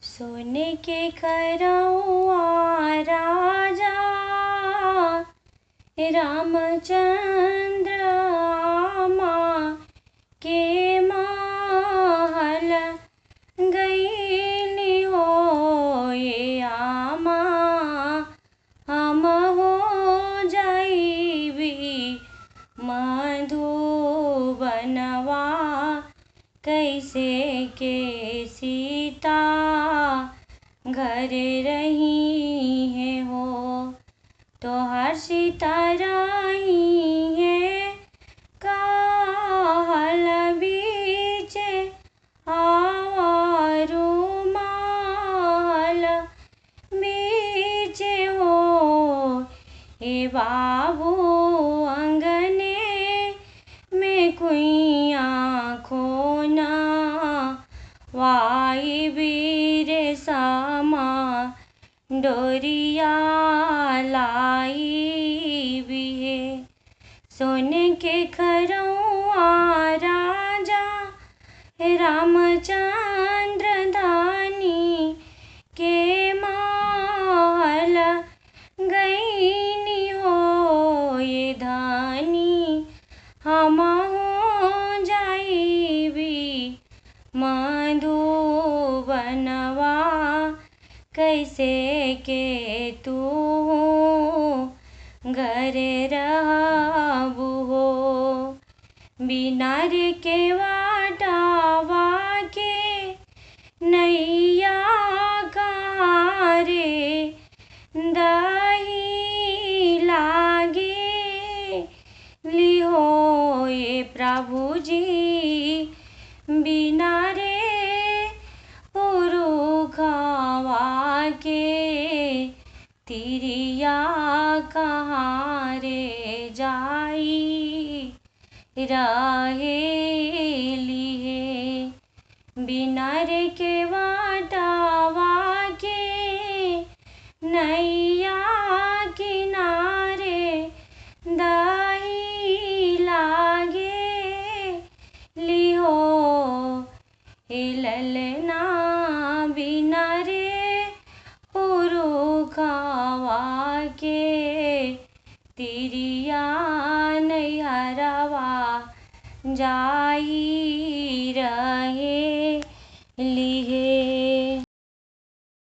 सोने के खरौआ राजा रामचंद्र आमा के महल गईली हो ये आमा हम हो जाइबी मधुबनवा कैसे के सीता घर रही है हो तोहर सीता रही है काहल बीचे आवारू माल बीचे हो ए बाबू अंगने में कुइया खोना वाई बीर सामा डोरिया लाई बिहे सोने के खरौआ राजा रामचंद्र धानी के महल गईनी हो ये धानी हम हो जाइबी मधुबनवा कैसे के तू घर रहबू हो बिना रे के वाटावा के नैया कहारे दही लागे लिहो ये प्रभु जी बिना रे पुरुखवा के तिरिया कहाँ रे जाई रहेली है बिना रे के वाटावा के नैया किनारे दही लागे लिहो हे ललना बिना रे पुरुखवा के तिरिया नैहरवा जाई रहे